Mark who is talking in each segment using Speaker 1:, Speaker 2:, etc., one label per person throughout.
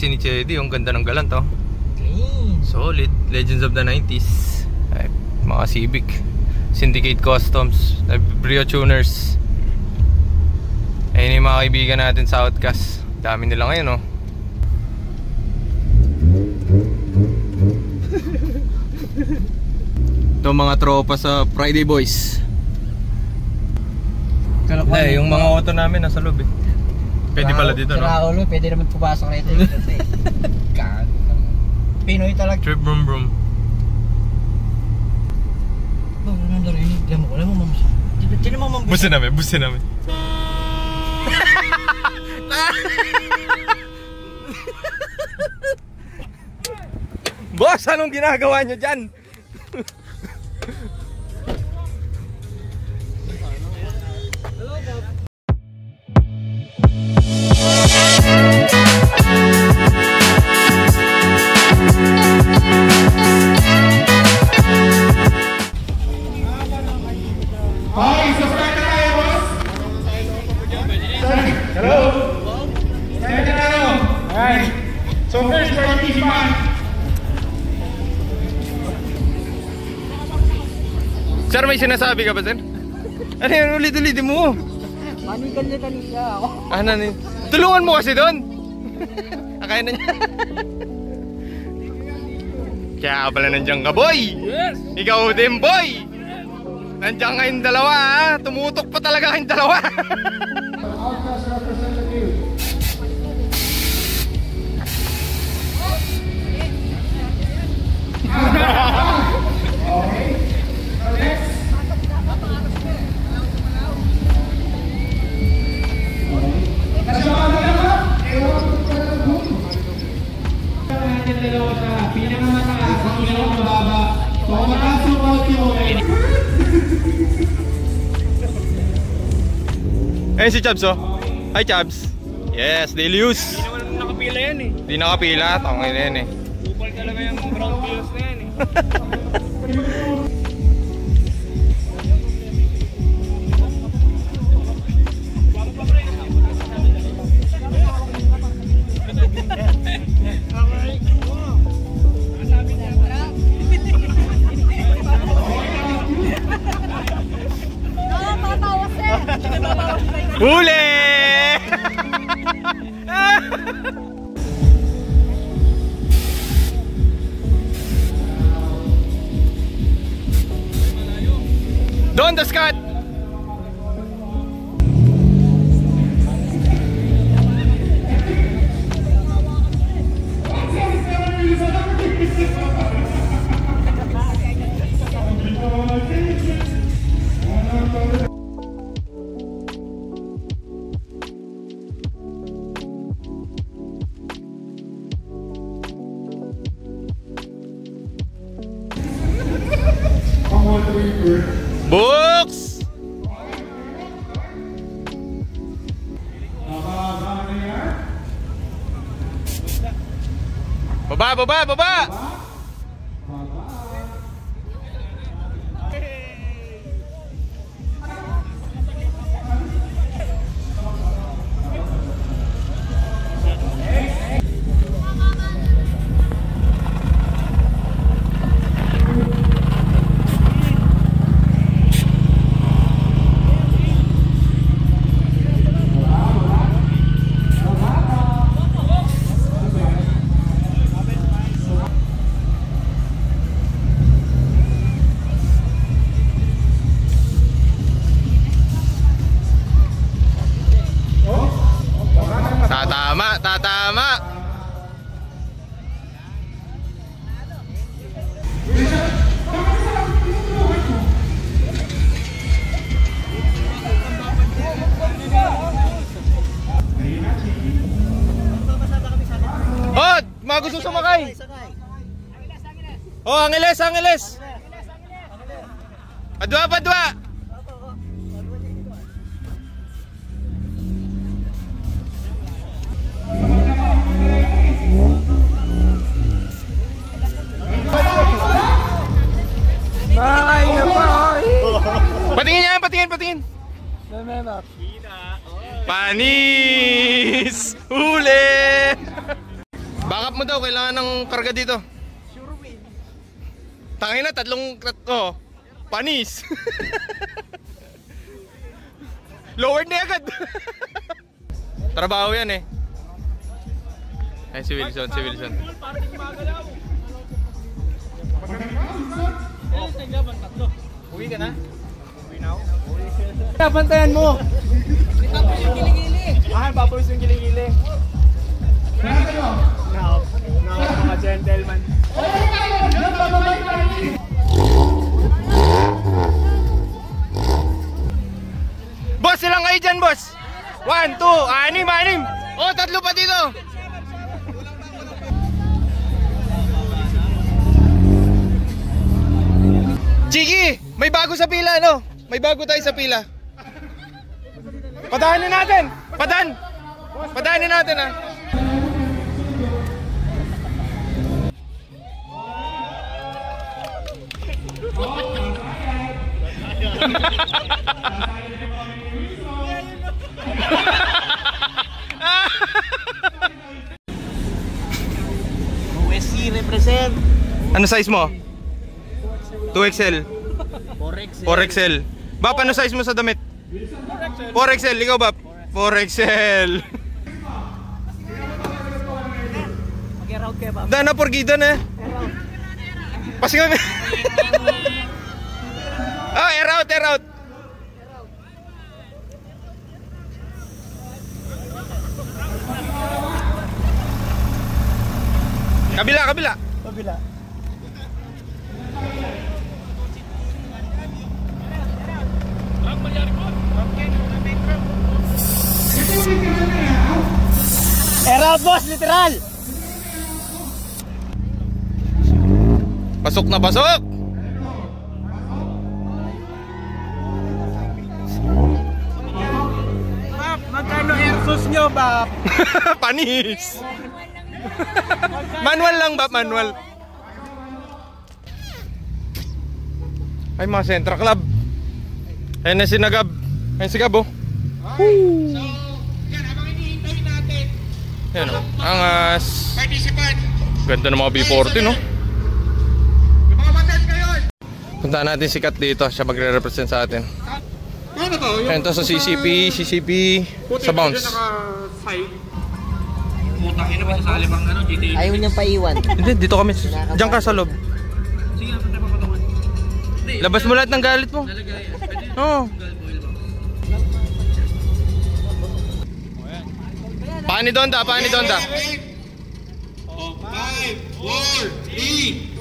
Speaker 1: kotse ni Chedi. Ang ganda ng galant, oh.
Speaker 2: Clean.
Speaker 1: Solid. Legends of the 90s. Ay, mga Civic. Syndicate Customs. Brio Tuners. Ayun yung mga kaibigan natin sa Outcast. Dami nila ngayon, oh. Ito mga tropa sa Friday Boys. Eh, yung mga auto namin nasa loob eh. Pwede pala dito, no?
Speaker 2: Ulo, pwede naman pupasok rito yung kasi. Pinoy talaga.
Speaker 1: Trip brum brum.
Speaker 2: Bang, ano narinig? Diyan mo ko lang mamamasa. Hindi mo mamamasa.
Speaker 1: Busin namin. Boss, anong ginagawa nyo dyan?
Speaker 3: So first participant.
Speaker 1: Sir, may sinasabi ka ba, sir? Ano yan? Ulit-ulitin mo.
Speaker 2: Manigan niya kanina ako.
Speaker 1: Ano na yun? Tulungan mo kasi doon. Akaya na niya. Kaya pala nandiyan ka, boy.
Speaker 3: Yes.
Speaker 1: Ikaw din, boy. Nandiyan kayong dalawa, ha? Tumutok pa talaga kayong dalawa.
Speaker 3: Outcast representative. Okay. Next. Kasama na naman. Ewan ko pa na doon. Natin dalawa sa pinakamataas ang pinakamababa. So kung makasuot yung
Speaker 1: Ayun si Chabs, oh. Hi, Chabs. Yes, daily use.
Speaker 3: Hindi naman nakapila yan eh.
Speaker 1: Di nakapila, tangin na yan eh.
Speaker 3: Upal talaga yung brown wheels na yan eh.
Speaker 1: Huli! Doon, the Scott! Books! Baba! Tatama! Oh, mga gusto sumakay. Oh, Angeles. Padua. Patingin. Panis! Huli! Backup mo daw, kailangan ng karga dito. Tangina, oh, panis. Lowered na agad. Trabaho yan eh. Ay, si Wilson.
Speaker 2: Uwi ka na? Uwi na ako? Bantayan mo! Tapos yung kiligili! Papos yung kiligili. Now, mga gentleman.
Speaker 1: Boss, ilang kayo dyan, boss? 1, 2, 6. Oh, 3 pa dito. Chiki, may bago sa pila, no? May bago tayo sa pila. Padahanin natin. Padahanin natin, ha.
Speaker 2: OSC represent.
Speaker 1: Ano size mo? 2XL. 4XL. Bap, ano size mo sa damit? 4XL. Ikaw, Bap? 4XL.
Speaker 2: Mag-around kayo, Bap.
Speaker 1: Dana, porgidan eh. Pasi kami. Oh, air out. Kabila.
Speaker 2: Air out, boss, literal.
Speaker 1: Pasok na pasok.
Speaker 2: Bap, magkano air sauce nyo, Bap?
Speaker 1: Panis. Manual lang, Bap, manual. Ay, mga Centra Club. Ayun na si Nagab. Ayun si Gab, oh.
Speaker 3: So, yan, habang hinihintay natin.
Speaker 1: Yan, oh. Angas.
Speaker 3: Participant.
Speaker 1: Ganda ng mga B40, no?
Speaker 3: Yung mga batas ngayon.
Speaker 1: Puntaan natin si Kat dito. Siya magre-represent sa atin.
Speaker 3: Ano to?
Speaker 1: Ayun to sa CCP sa bounce.
Speaker 3: Putang ina ba sa alibang ano, GTA?
Speaker 2: Ayaw niyang paiwan.
Speaker 1: Hindi, dito kami. Diyan ka sa loob.
Speaker 3: Sige, ano tayo papatungan?
Speaker 1: Labas mo lahat ng galit mo. Oo. Paani Donda.
Speaker 3: 5, 4, 3,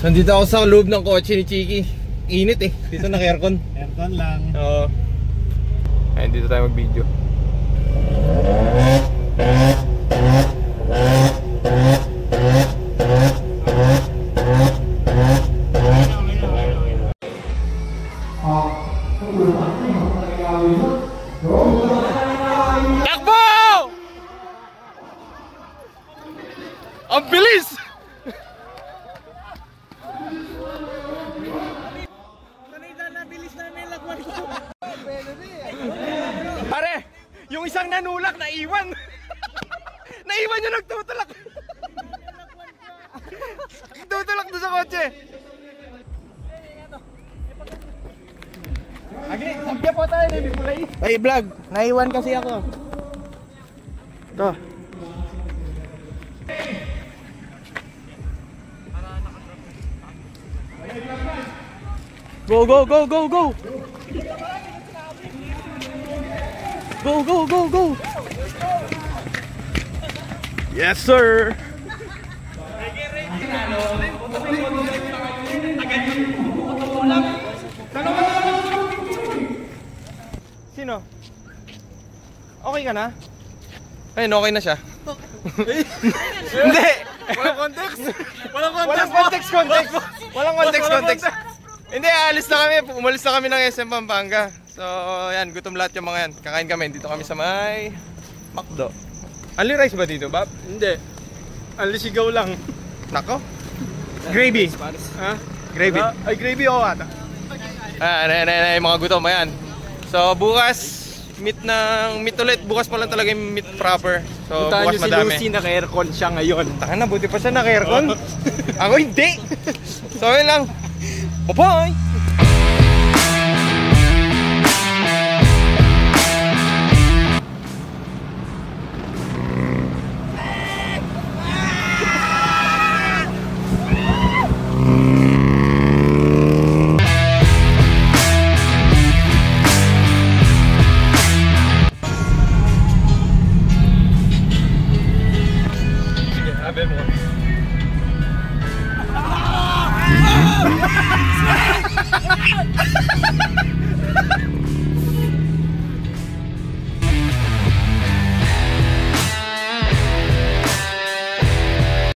Speaker 1: Nandito ako sa loob ng kotse ni Chiki. Init eh. Dito naka-aircon.
Speaker 2: Aircon lang.
Speaker 1: Oo. Ayun, dito tayo mag-video. Takbo! Ang bilis! Pare, yung isang nanulak naiwan. Naiwan yung nagtutulak. Nagtutulak doon sa kotse.
Speaker 2: Agi, sabiya po tayo na Bikulay. Ay, vlog. Naiwan kasi ako. Ito.
Speaker 1: Go, go, go, go, go! Go, go, go, go! Yes, sir! Sino? Okay ka na? Ayun, okay na siya. Hindi!
Speaker 2: Walang context!
Speaker 1: Walang context. Hindi, alis na kami. Umalis na kami ng SM Pampanga. So, yan, gutom lahat yung mga yan. Kakain kami. Dito kami sa may McDo. Only rice ba dito, Bab?
Speaker 2: Hindi. Alisigaw lang.
Speaker 1: Nako. Gravy.
Speaker 2: Ha?
Speaker 1: Gravy.
Speaker 2: Ay, gravy ako ata.
Speaker 1: Yung mga gutom, ayan. So, bukas, meat ulit. Bukas pa lang talaga yung meat proper. So,
Speaker 2: Puntahan
Speaker 1: bukas
Speaker 2: nyo si
Speaker 1: madami.
Speaker 2: Lucy, naka-aircon siya ngayon.
Speaker 1: Taka na, buti pa siya naka-aircon. Ako hindi. So, yun lang. Bye-bye!